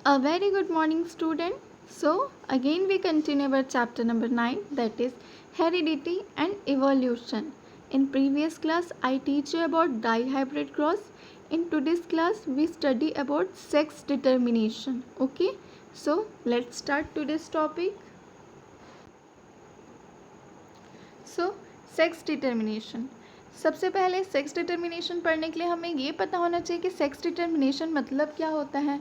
A very good morning, student. So, again we continue our chapter number 9, that is heredity and evolution. In previous class, I teach you about dihybrid cross. In today's class, we study about sex determination. Okay, so let's start today's topic. So, sex determination. सबसे पहले sex determination पढ़ने के लिए हमें ये पता होना चाहिए कि सेक्स डिटर्मिनेशन मतलब क्या होता है.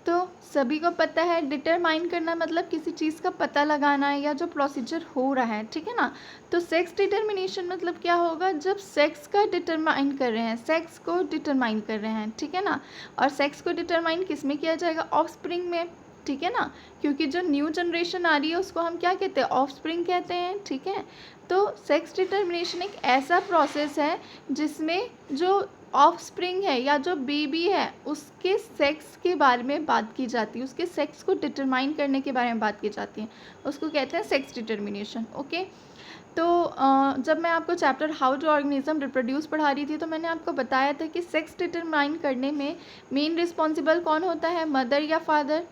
तो सभी को पता है, डिटरमाइन करना मतलब किसी चीज़ का पता लगाना है या जो प्रोसीजर हो रहा है, ठीक है ना. तो सेक्स डिटर्मिनेशन मतलब क्या होगा, जब सेक्स का डिटरमाइन कर रहे हैं, सेक्स को डिटरमाइन कर रहे हैं, ठीक है ना. और सेक्स को डिटरमाइन किस में किया जाएगा, ऑफस्प्रिंग में, ठीक है ना. क्योंकि जो न्यू जनरेशन आ रही है उसको हम क्या कहते हैं, ऑफस्प्रिंग कहते हैं, ठीक है. तो सेक्स डिटर्मिनेशन एक ऐसा प्रोसेस है जिसमें जो ऑफस्प्रिंग है या जो बेबी है उसके सेक्स के बारे में बात की जाती है, उसके सेक्स को डिटरमाइन करने के बारे में बात की जाती है, उसको कहते हैं सेक्स डिटर्मिनेशन. ओके. तो जब मैं आपको chapter how to organism reproduce पढ़ा रही थी तो मैंने आपको बताया था कि सेक्स डिटरमाइन करने में मेन रिस्पॉन्सिबल कौन होता है, मदर या father.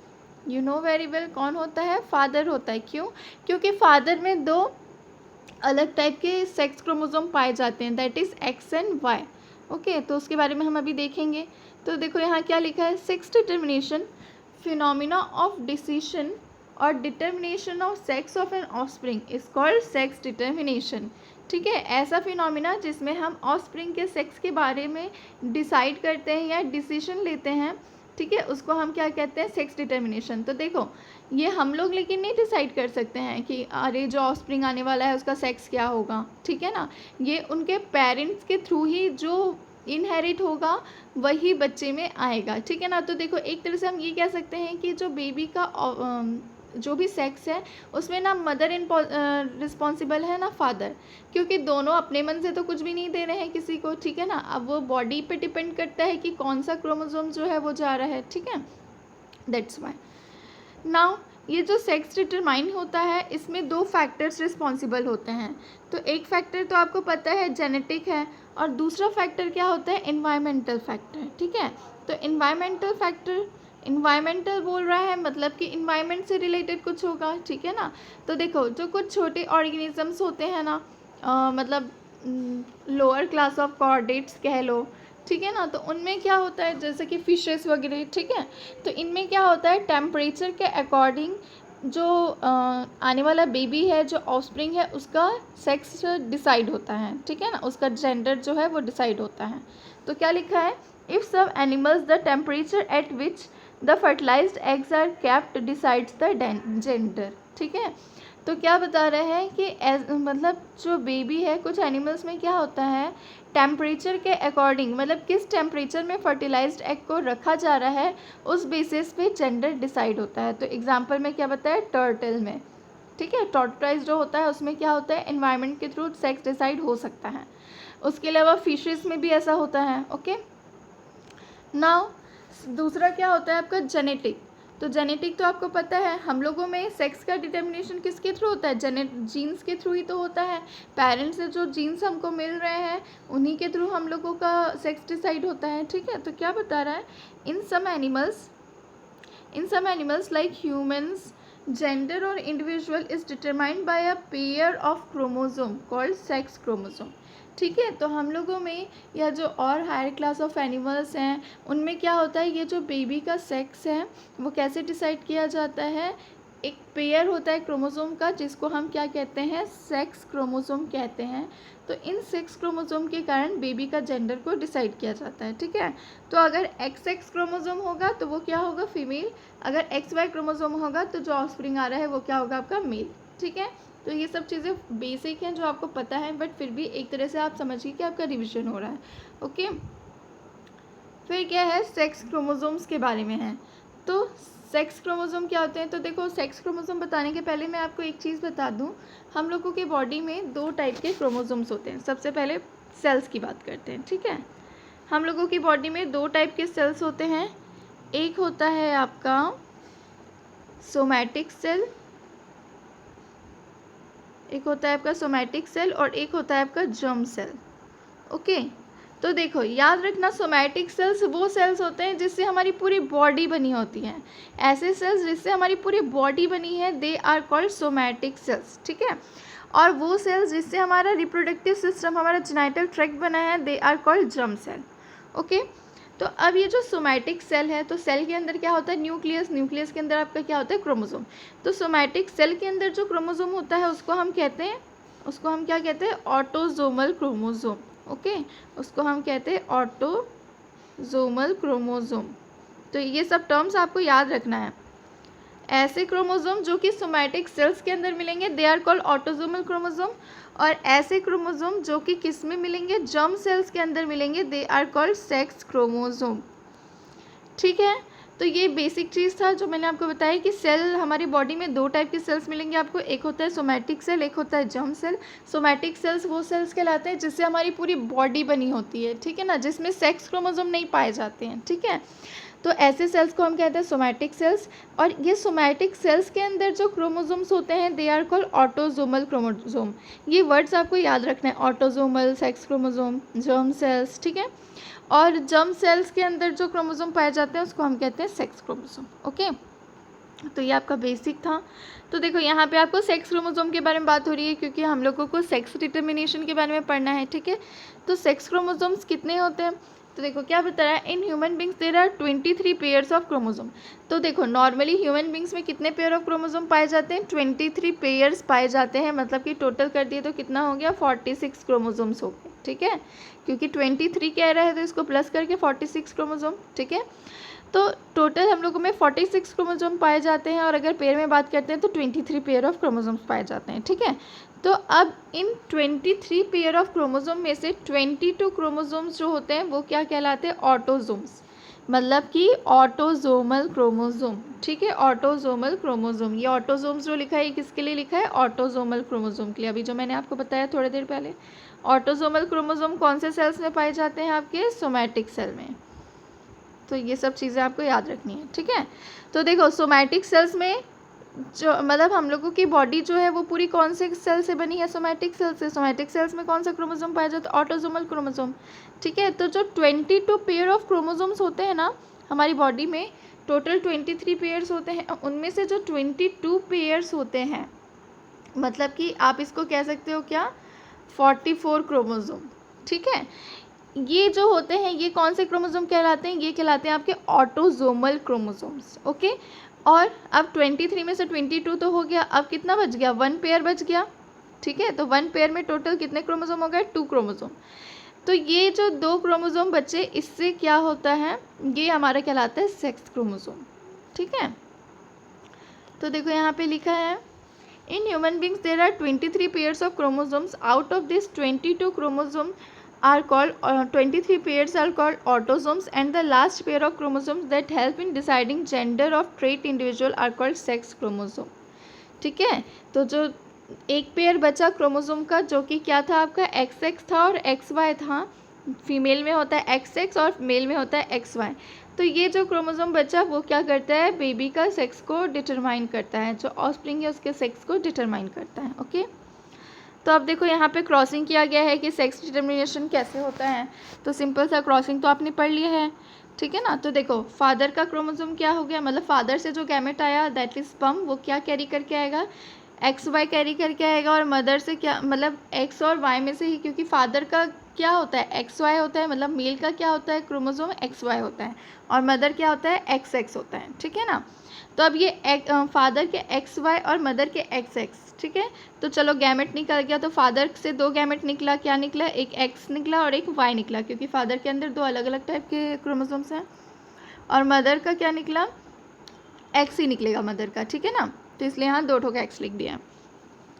You know very well कौन होता है, फादर होता है. क्यों? क्योंकि फादर में दो अलग टाइप के सेक्स क्रोमोसोम पाए जाते हैं, that is X and Y. Okay, तो उसके बारे में हम अभी देखेंगे. तो देखो यहाँ क्या लिखा है, sex determination phenomena of decision और determination of sex of an offspring is called sex determination. ठीक है, ऐसा फिनोमिना जिसमें हम ऑफस्प्रिंग के सेक्स के बारे में डिसाइड करते हैं या डिसीजन लेते हैं, ठीक है, उसको हम क्या कहते हैं, सेक्स डिटर्मिनेशन. तो देखो ये हम लोग लेकिन नहीं डिसाइड कर सकते हैं कि अरे जो ऑफस्प्रिंग आने वाला है उसका सेक्स क्या होगा, ठीक है ना. ये उनके पेरेंट्स के थ्रू ही जो इनहेरिट होगा वही बच्चे में आएगा, ठीक है ना. तो देखो एक तरह से हम ये कह सकते हैं कि जो बेबी का जो भी सेक्स है उसमें ना मदर रिस्पॉन्सिबल है ना फादर, क्योंकि दोनों अपने मन से तो कुछ भी नहीं दे रहे हैं किसी को, ठीक है ना. अब वो बॉडी पे डिपेंड करता है कि कौन सा क्रोमोसोम जो है वो जा रहा है, ठीक है. दैट्स वाई नाउ ये जो सेक्स डिटरमाइन होता है इसमें दो फैक्टर्स रिस्पॉन्सिबल होते हैं. तो एक फैक्टर तो आपको पता है जेनेटिक है और दूसरा फैक्टर क्या होता है, एनवायरमेंटल फैक्टर, ठीक है. तो एनवायरमेंटल फैक्टर, इन्वायरमेंटल बोल रहा है मतलब कि इन्वायरमेंट से रिलेटेड कुछ होगा, ठीक है ना. तो देखो जो कुछ छोटे ऑर्गेनिजम्स होते हैं ना, मतलब लोअर क्लास ऑफ कॉर्डेट्स कह लो, ठीक है ना. तो उनमें क्या होता है, जैसे कि फिशेस वगैरह, ठीक है. तो इनमें क्या होता है, टेम्परेचर के अकॉर्डिंग जो आने वाला बेबी है, जो ऑफस्प्रिंग है, उसका सेक्स डिसाइड होता है, ठीक है ना, उसका जेंडर जो है वो डिसाइड होता है. तो क्या लिखा है, if some animals the temperature at which the fertilised eggs are kept decides the gender, ठीक है. तो क्या बता रहे हैं कि मतलब जो बेबी है, कुछ एनिमल्स में क्या होता है, टेम्परेचर के अकॉर्डिंग, मतलब किस टेम्परेचर में फर्टिलाइज्ड एग को रखा जा रहा है उस बेसिस पे जेंडर डिसाइड होता है. तो एग्जांपल में क्या बताया, टर्टल में, ठीक है, टॉर्टोइज जो होता है उसमें क्या होता है, एनवायरनमेंट के थ्रू सेक्स डिसाइड हो सकता है. उसके अलावा फिशेस में भी ऐसा होता है. ओके. नाउ दूसरा क्या होता है आपका, जेनेटिक. तो जेनेटिक तो आपको पता है, हम लोगों में सेक्स का डिटर्मिनेशन किसके थ्रू होता है, जीन्स के थ्रू ही तो होता है. पेरेंट्स से जो जीन्स हमको मिल रहे हैं उन्हीं के थ्रू हम लोगों का सेक्स डिसाइड होता है, ठीक है. तो क्या बता रहा है, in some animals like humans gender और individual is determined by a pair of chromosome called sex chromosome, ठीक है. तो हम लोगों में या जो और हायर क्लास ऑफ एनिमल्स हैं उनमें क्या होता है, ये जो बेबी का सेक्स है वो कैसे डिसाइड किया जाता है, एक पेयर होता है क्रोमोसोम का जिसको हम क्या कहते हैं, सेक्स क्रोमोसोम कहते हैं. तो इन सेक्स क्रोमोसोम के कारण बेबी का जेंडर को डिसाइड किया जाता है, ठीक है. तो अगर एक्स एक्स क्रोमोसोम होगा तो वो क्या होगा, फीमेल. अगर एक्स वाई क्रोमोसोम होगा तो जो ऑफस्प्रिंग आ रहा है वो क्या होगा, आपका मेल, ठीक है. तो ये सब चीज़ें बेसिक हैं जो आपको पता है, बट फिर भी एक तरह से आप समझिए कि आपका रिवीजन हो रहा है. ओके. फिर क्या है, सेक्स क्रोमोसोम्स के बारे में है. तो सेक्स क्रोमोसोम क्या होते हैं, तो देखो सेक्स क्रोमोसोम बताने के पहले मैं आपको एक चीज़ बता दूं, हम लोगों के बॉडी में दो टाइप के क्रोमोसोम्स होते हैं. सबसे पहले सेल्स की बात करते हैं, ठीक है. हम लोगों की बॉडी में दो टाइप के सेल्स होते हैं. एक होता है आपका सोमैटिक सेल, एक होता है आपका सोमैटिक सेल और एक होता है आपका जर्म सेल. ओके. तो देखो याद रखना, सोमैटिक सेल्स वो सेल्स होते हैं जिससे हमारी पूरी बॉडी बनी होती है। ऐसे सेल्स जिससे हमारी पूरी बॉडी बनी है they are called somatic cells, ठीक है। और वो सेल्स जिससे हमारा रिप्रोडक्टिव सिस्टम, हमारा जेनिटल ट्रैक्ट बना है they are called germ cell, okay. तो अब ये जो सोमैटिक सेल है, तो सेल के अंदर क्या होता है, न्यूक्लियस, न्यूक्लियस के अंदर आपका क्या होता है, क्रोमोसोम। तो सोमैटिक सेल के अंदर जो क्रोमोसोम होता है उसको हम क्या कहते हैं, ऑटोजोमल क्रोमोसोम, ओके। उसको हम कहते हैं ऑटोजोमल क्रोमोसोम। तो ये सब टर्म्स आपको याद रखना है। ऐसे क्रोमोसोम जो कि सोमैटिक सेल्स के अंदर मिलेंगे they are called autosomal chromosome, और ऐसे क्रोमोसोम जो कि किस में मिलेंगे, जर्म सेल्स के अंदर मिलेंगे they are called sex chromosome, ठीक है। तो ये बेसिक चीज़ था जो मैंने आपको बताया कि सेल, हमारी बॉडी में दो टाइप के सेल्स मिलेंगे आपको, एक होता है सोमैटिक सेल, एक होता है जर्म सेल। सोमैटिक सेल्स वो सेल्स कहलाते हैं जिससे हमारी पूरी बॉडी बनी होती है, ठीक है ना, जिसमें सेक्स क्रोमोसोम नहीं पाए जाते हैं, ठीक है। तो ऐसे सेल्स को हम कहते हैं सोमैटिक सेल्स। और ये सोमैटिक सेल्स के अंदर जो क्रोमोसोम्स होते हैं they are called autosomal chromosome. ये वर्ड्स आपको याद रखना है, autosomal, sex chromosome, germ cells, ठीक है। और जर्म सेल्स के अंदर जो क्रोमोसोम पाए जाते हैं उसको हम कहते हैं सेक्स क्रोमोसोम, ओके। तो ये आपका बेसिक था। तो देखो यहाँ पे आपको सेक्स क्रोमोसोम के बारे में बात हो रही है क्योंकि हम लोगों को सेक्स डिटर्मिनेशन के बारे में पढ़ना है, ठीक है। तो सेक्स क्रोमोसोम्स कितने होते हैं, तो देखो क्या बता रहा है, in human beings there are 23 pairs of chromosome. तो देखो नॉर्मली ह्यूमन बींग्स में कितने पेयर ऑफ क्रोमोसोम पाए जाते हैं, 23 पेयर्स पाए जाते हैं, मतलब कि टोटल कर दिए तो कितना हो गया, 46 क्रोमोसोम्स हो गए, ठीक है। क्योंकि 23 कह रहा है तो इसको प्लस करके 46 क्रोमोसोम, ठीक है। तो टोटल हम लोगों में 46 क्रोमोसोम पाए जाते हैं, और अगर पेयर में बात करते हैं तो 23 पेयर ऑफ क्रोमोसोम्स पाए जाते हैं, ठीक है। तो अब इन 23 पेयर ऑफ क्रोमोसोम में से 22 क्रोमोसोम्स जो होते हैं वो क्या कहलाते हैं, ऑटोजोम्स, मतलब कि ऑटोजोमल क्रोमोसोम, ठीक है। ऑटोजोमल क्रोमोसोम, ये ऑटोजोम्स जो लिखा है ये किसके लिए लिखा है, ऑटोजोमल क्रोमोसोम के लिए, अभी जो मैंने आपको बताया थोड़ी देर पहले। ऑटोजोमल क्रोमोसोम कौन से सेल्स में पाए जाते हैं, आपके सोमैटिक सेल में। तो ये सब चीज़ें आपको याद रखनी है, ठीक है। तो देखो सोमैटिक सेल्स में जो, मतलब हम लोगों की बॉडी जो है वो पूरी कौन से सेल से बनी है, सोमैटिक सेल से। सोमैटिक सेल्स में कौन सा क्रोमोसोम पाया जाता है, ऑटोजोमल क्रोमोसोम, ठीक है। तो जो 22 पेयर ऑफ क्रोमोसोम्स होते हैं ना हमारी बॉडी में, टोटल 23 पेयर्स होते हैं, उनमें से जो 22 पेयर्स होते हैं, मतलब कि आप इसको कह सकते हो क्या, 44 क्रोमोसोम, ठीक है। ये जो होते हैं ये कौन से क्रोमोसोम कहलाते हैं, ये कहलाते हैं आपके ऑटोजोमल क्रोमोसोम्स, ओके। और अब 23 में से 22 तो हो गया, अब कितना बच गया, 1 पेयर बच गया, ठीक है। तो 1 पेयर में टोटल कितने क्रोमोसोम हो गए, 2 क्रोमोसोम। तो ये जो 2 क्रोमोसोम बचे, इससे क्या होता है, ये हमारा कहलाता है सेक्स क्रोमोसोम, ठीक है। तो देखो यहाँ पे लिखा है, in human beings there are 23 pairs of chromosomes, out of this 22 chromosome are called 23 pairs are called autosomes, and the last pair of chromosomes that help in deciding gender of trait individual are called sex chromosome, ठीक है। तो जो एक pair बचा chromosome का जो कि क्या था आपका, XX था और XY था, फीमेल में होता है XX और मेल में होता है XY। तो ये जो क्रोमोसोम बचा वो क्या करता है, बेबी का सेक्स को डिटरमाइन करता है, जो ऑफस्प्रिंग है उसके सेक्स को डिटरमाइन करता है, ओके। तो अब देखो यहाँ पे क्रॉसिंग किया गया है कि सेक्स डिटर्मिनेशन कैसे होता है। तो सिंपल सा क्रॉसिंग तो आपने पढ़ लिया है, ठीक है ना। तो देखो फादर का क्रोमोसोम क्या हो गया, मतलब फादर से जो गैमेट आया दैट इज स्पर्म, वो क्या कैरी करके आएगा, XY कैरी करके आएगा। और मदर से क्या, मतलब X और Y में से ही, क्योंकि फादर का क्या होता है, XY होता है, मतलब मेल का क्या होता है क्रोमोसोम, XY होता है, और मदर क्या होता है, XX होता है, ठीक है ना। तो अब ये फादर के XY और मदर के XX, ठीक है। तो चलो गैमेट निकल गया, तो फादर से 2 गैमेट निकला, क्या निकला, एक X निकला और एक Y निकला, क्योंकि फादर के अंदर 2 अलग अलग टाइप के क्रोमोसोम्स हैं। और मदर का क्या निकला, X ही निकलेगा मदर का, ठीक है ना। तो इसलिए यहाँ 2 ठोका X लिख दिया,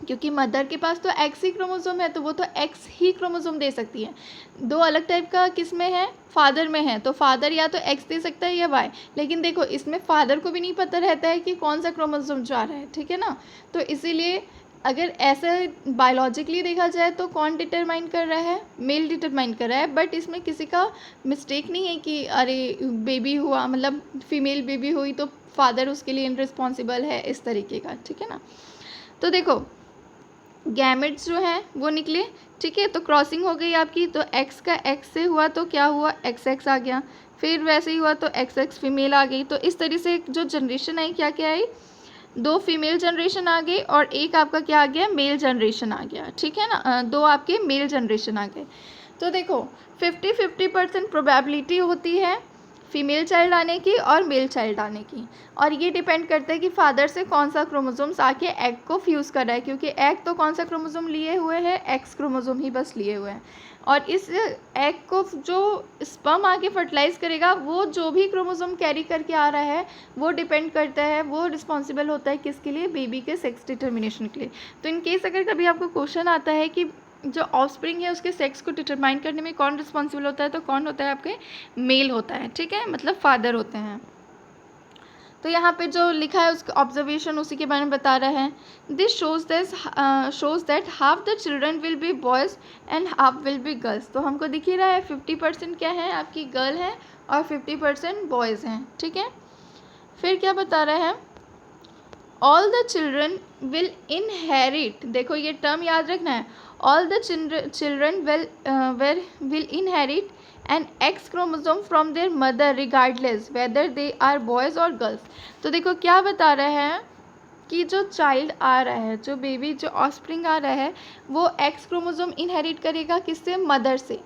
क्योंकि मदर के पास तो X ही क्रोमोसोम है, तो वो तो X ही क्रोमोसोम दे सकती है। 2 अलग टाइप का किस में है, फादर में है, तो फादर या तो X दे सकता है या Y। लेकिन देखो इसमें फादर को भी नहीं पता रहता है कि कौन सा क्रोमोसोम जा रहा है, ठीक है ना। तो इसीलिए अगर ऐसे बायोलॉजिकली देखा जाए तो कौन डिटरमाइन कर रहा है, मेल डिटरमाइन कर रहा है। बट इसमें किसी का मिस्टेक नहीं है कि अरे बेबी हुआ, मतलब फीमेल बेबी हुई तो फादर उसके लिए इनरिस्पॉन्सिबल है, इस तरीके का, ठीक है ना। तो देखो गैमेट्स जो हैं वो निकले, ठीक है। तो क्रॉसिंग हो गई आपकी, तो एक्स का एक्स से हुआ तो क्या हुआ, एक्स एक्स आ गया, फिर वैसे ही हुआ तो एक्स एक्स फीमेल आ गई। तो इस तरीके से जो जनरेशन आई क्या क्या आई, 2 फीमेल जनरेशन आ गई और एक आपका क्या आ गया, मेल जनरेशन आ गया, ठीक है ना, 2 आपके मेल जनरेशन आ गए। तो देखो 50-50% प्रोबेबिलिटी होती है फीमेल चाइल्ड आने की और मेल चाइल्ड आने की, और ये डिपेंड करता है कि फादर से कौन सा क्रोमोसोम्स आके एग को फ्यूज़ कर रहा है, क्योंकि एग तो कौन सा क्रोमोसोम लिए हुए है, एक्स क्रोमोसोम ही बस लिए हुए हैं, और इस एग को जो स्पर्म आके फर्टिलाइज करेगा वो जो भी क्रोमोसोम कैरी करके आ रहा है वो डिपेंड करता है, वो रिस्पॉन्सिबल होता है किसके लिए, बेबी के सेक्स डिटर्मिनेशन के लिए। तो इन केस अगर कभी आपको क्वेश्चन आता है कि जो ऑफस्प्रिंग है उसके सेक्स को डिटरमाइन करने में कौन रिस्पॉन्सिबल होता है, तो कौन होता है, आपके मेल होता है, ठीक है, मतलब फादर होते हैं। तो यहाँ पे जो लिखा है उसका ऑब्जर्वेशन उसी के बारे में बता रहा है। This shows that half the children will be boys and half will be girls. तो हमको दिख ही रहा है 50% क्या है, आपकी गर्ल है और 50% बॉयज़ हैं, ठीक है। फिर क्या बता रहा है, all the children will inherit, देखो ये टर्म याद रखना है, all the children will inherit an X chromosome from their mother regardless whether they are boys or girls. तो देखो क्या बता रहे हैं कि जो चाइल्ड आ रहा है, जो बेबी, जो ऑफस्प्रिंग आ रहा है, वो एक्स क्रोमोसोम इनहेरिट करेगा किससे, मदर से।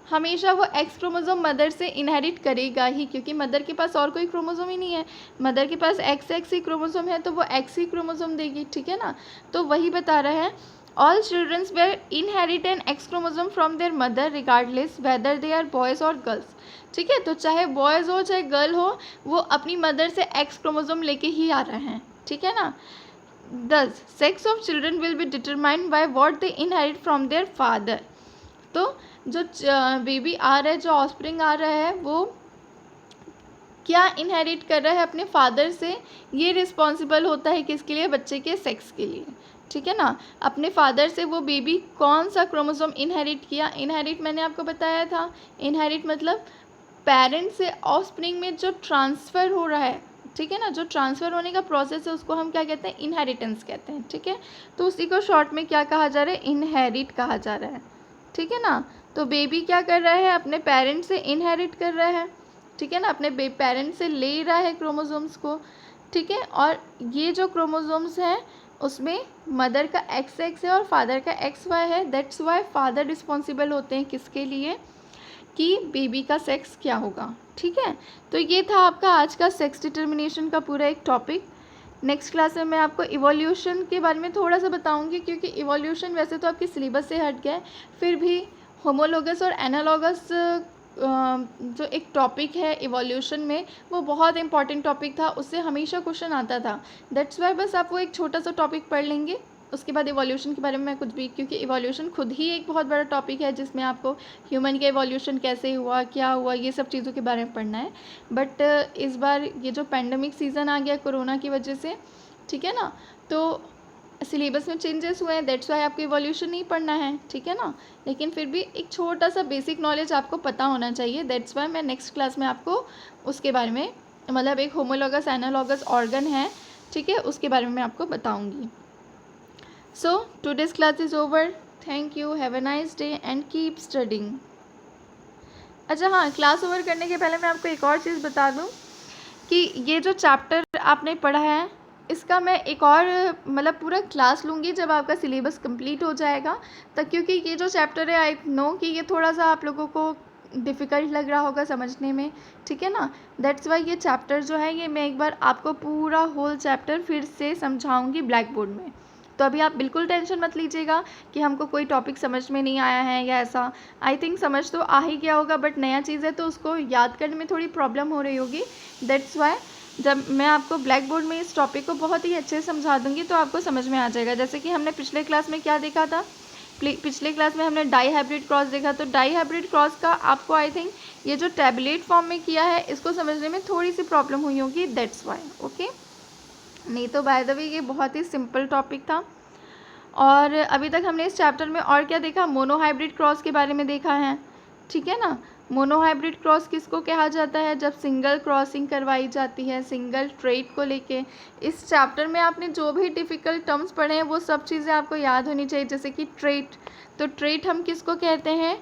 हमेशा वो एक्स क्रोमोसोम मदर से इनहेरिट करेगा ही, क्योंकि मदर के पास और कोई क्रोमोसोम ही नहीं है, मदर के पास एक्स एक्स ही क्रोमोसोम है, तो वो एक्स ही क्रोमोसोम देगी, ठीक है ना। तो वही बता रहा है, all childrens were inherit an X chromosome from their mother regardless whether they are boys or girls, ठीक है। तो चाहे बॉयज़ हो चाहे गर्ल हो, वो अपनी मदर से एक्स क्रोमोसोम लेके ही आ रहे हैं, ठीक है ना। Thus, sex of children will be determined by what they inherit from their father. तो जो बेबी आ रहा है, जो ऑफस्प्रिंग आ रहा है, वो क्या इनहेरिट कर रहा है अपने फादर से, ये रिस्पॉन्सिबल होता है किसके लिए, बच्चे के सेक्स के लिए, ठीक है ना। अपने फादर से वो बेबी कौन सा क्रोमोसोम इनहेरिट किया, इनहेरिट मैंने आपको बताया था, इनहेरिट मतलब पेरेंट से ऑफस्प्रिंग में जो ट्रांसफ़र हो रहा है, ठीक है ना, जो ट्रांसफ़र होने का प्रोसेस है उसको हम क्या कहते हैं, इनहेरिटेंस कहते हैं, ठीक है। तो उसी को शॉर्ट में क्या कहा जा रहा है, इनहेरिट कहा जा रहा है, ठीक है ना। तो बेबी क्या कर रहा है, अपने पेरेंट से इनहेरिट कर रहा है, ठीक है ना, अपने पेरेंट से ले रहा है क्रोमोसोम्स को, ठीक है। और ये जो क्रोमोसोम्स हैं उसमें मदर का एक्स एक्स है और फादर का एक्स वाई है, दैट्स वाई फादर रिस्पॉन्सिबल होते हैं किसके लिए, कि बेबी का सेक्स क्या होगा, ठीक है। तो ये था आपका आज का सेक्स डिटर्मिनेशन का पूरा एक टॉपिक। नेक्स्ट क्लास में मैं आपको इवोल्यूशन के बारे में थोड़ा सा बताऊंगी, क्योंकि इवोल्यूशन वैसे तो आपके सिलेबस से हट गया है, फिर भी होमोलोगस और एनालॉगस जो एक टॉपिक है इवोल्यूशन में, वो बहुत इंपॉर्टेंट टॉपिक था, उससे हमेशा क्वेश्चन आता था, दैट्स वाई बस आप वो एक छोटा सा टॉपिक पढ़ लेंगे, उसके बाद इवोल्यूशन के बारे में मैं कुछ भी, क्योंकि इवोल्यूशन खुद ही एक बहुत बड़ा टॉपिक है जिसमें आपको ह्यूमन का इवोल्यूशन कैसे हुआ, क्या हुआ, ये सब चीज़ों के बारे में पढ़ना है। बट इस बार ये जो पैंडमिक सीज़न आ गया कोरोना की वजह से, ठीक है ना, तो सिलेबस में चेंजेस हुए हैं, दैट्स वाई आपको इवोल्यूशन नहीं पढ़ना है, ठीक है ना। लेकिन फिर भी एक छोटा सा बेसिक नॉलेज आपको पता होना चाहिए, दैट्स वाई मैं नेक्स्ट क्लास में आपको उसके बारे में, मतलब एक होमोलॉगस एनालॉगस ऑर्गन है, ठीक है, उसके बारे में मैं आपको बताऊँगी। So today's class is over. Thank you. Have a nice day and keep studying. अच्छा हाँ, क्लास ओवर करने के पहले मैं आपको एक और चीज़ बता दूँ कि ये जो चैप्टर आपने पढ़ा है इसका मैं एक और मतलब पूरा क्लास लूँगी जब आपका सिलेबस कंप्लीट हो जाएगा, तब, क्योंकि ये जो चैप्टर है आई नो कि ये थोड़ा सा आप लोगों को डिफ़िकल्ट लग रहा होगा समझने में, ठीक है ना। दैट्स वाई ये चैप्टर जो है ये मैं एक बार आपको पूरा होल चैप्टर फिर से समझाऊँगी ब्लैक बोर्ड में। तो अभी आप बिल्कुल टेंशन मत लीजिएगा कि हमको कोई टॉपिक समझ में नहीं आया है या ऐसा, आई थिंक समझ तो आ ही गया होगा, बट नया चीज़ है तो उसको याद करने में थोड़ी प्रॉब्लम हो रही होगी। दैट्स वाई जब मैं आपको ब्लैक बोर्ड में इस टॉपिक को बहुत ही अच्छे से समझा दूंगी तो आपको समझ में आ जाएगा। जैसे कि हमने पिछले क्लास में क्या देखा था, पिछले क्लास में हमने डाई हाइब्रिड क्रॉस देखा, तो डाई हाइब्रिड क्रॉस का आपको आई थिंक ये जो टैबलेट फॉर्म में किया है इसको समझने में थोड़ी सी प्रॉब्लम हुई होगी, दैट्स वाई, ओके। नहीं तो बाय द वे ये बहुत ही सिंपल टॉपिक था। और अभी तक हमने इस चैप्टर में और क्या देखा, मोनो हाइब्रिड क्रॉस के बारे में देखा है, ठीक है ना। मोनोहाइब्रिड क्रॉस किसको कहा जाता है? जब सिंगल क्रॉसिंग करवाई जाती है सिंगल ट्रेट को लेके। इस चैप्टर में आपने जो भी डिफ़िकल्ट टर्म्स पढ़े हैं वो सब चीज़ें आपको याद होनी चाहिए, जैसे कि ट्रेट। तो ट्रेट हम किसको कहते हैं?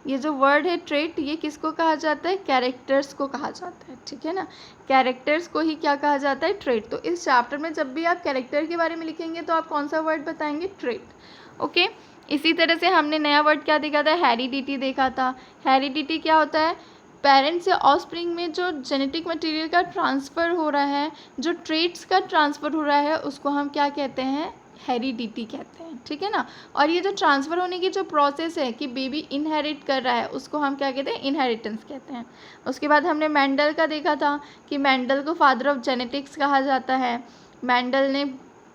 ये जो वर्ड है ट्रेट, ये किसको कहा जाता है? कैरेक्टर्स को कहा जाता है, ठीक है ना। कैरेक्टर्स को ही क्या कहा जाता है? ट्रेट। तो इस चैप्टर में जब भी आप कैरेक्टर के बारे में लिखेंगे तो आप कौन सा वर्ड बताएंगे? ट्रेट। ओके। इसी तरह से हमने नया वर्ड क्या देखा था? हेरिडिटी देखा था। हेरिडिटी क्या होता है? पेरेंट्स या ऑफस्प्रिंग में जो जेनेटिक मटेरियल का ट्रांसफ़र हो रहा है, जो ट्रेट्स का ट्रांसफ़र हो रहा है, उसको हम क्या कहते हैं? हेरिडिटी कहते हैं, ठीक है ना। और ये जो ट्रांसफ़र होने की जो प्रोसेस है कि बेबी इनहेरिट कर रहा है, उसको हम क्या कहते हैं? इनहेरिटेंस कहते हैं। उसके बाद हमने मेंडल का देखा था कि मेंडल को फादर ऑफ जेनेटिक्स कहा जाता है। मेंडल ने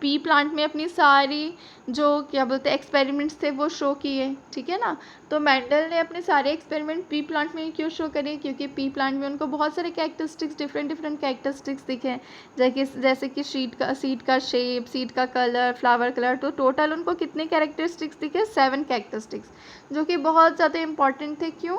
पी प्लांट में अपनी सारी जो क्या बोलते हैं एक्सपेरिमेंट्स थे वो शो किए, ठीक है ना। तो मेंडल ने अपने सारे एक्सपेरिमेंट पी प्लांट में क्यों शो करे? क्योंकि पी प्लांट में उनको बहुत सारे कैरेक्टरिस्टिक्स, डिफरेंट कैरेक्टरिस्टिक्स दिखे, जैसे कि सीड का शेप, सीड का कलर, फ्लावर कलर। तो टोटल उनको कितने कैरेक्टरिस्टिक्स दिखे? 7 कैरेक्टरिस्टिक्स, जो कि बहुत ज़्यादा इंपॉर्टेंट थे। क्यों?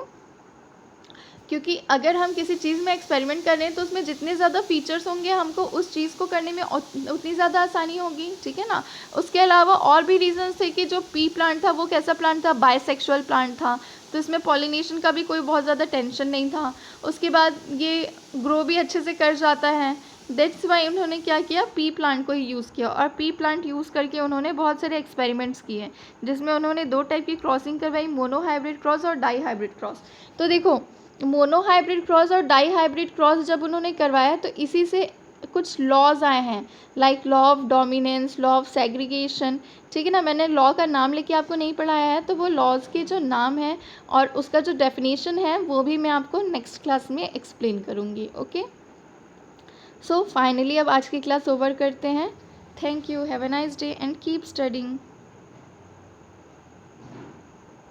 क्योंकि अगर हम किसी चीज़ में एक्सपेरिमेंट कर रहे हैं तो उसमें जितने ज़्यादा फीचर्स होंगे हमको उस चीज़ को करने में उतनी ज़्यादा आसानी होगी, ठीक है ना। उसके अलावा और भी रीजंस थे कि जो पी प्लांट था वो कैसा प्लांट था? बायसेक्सुअल प्लांट था, तो इसमें पॉलिनेशन का भी कोई बहुत ज़्यादा टेंशन नहीं था। उसके बाद ये ग्रो भी अच्छे से कर जाता है। दैट्स वाई उन्होंने क्या किया? पी प्लांट को ही यूज़ किया, और पी प्लांट यूज़ करके उन्होंने बहुत सारे एक्सपेरिमेंट्स किए, जिसमें उन्होंने 2 टाइप की क्रॉसिंग करवाई, मोनोहाइब्रिड क्रॉस और डाई हाइब्रिड क्रॉस। तो देखो, मोनोहाइब्रिड क्रॉस और डाई हाइब्रिड क्रॉस जब उन्होंने करवाया तो इसी से कुछ लॉज आए हैं, like law of dominance, law of segregation, ठीक है ना। मैंने लॉ का नाम लेके आपको नहीं पढ़ाया है, तो वो लॉज के जो नाम है और उसका जो डेफिनेशन है वो भी मैं आपको नेक्स्ट क्लास में एक्सप्लेन करूँगी। ओके, सो फाइनली अब आज की क्लास ओवर करते हैं। Thank you, have a nice day and keep studying.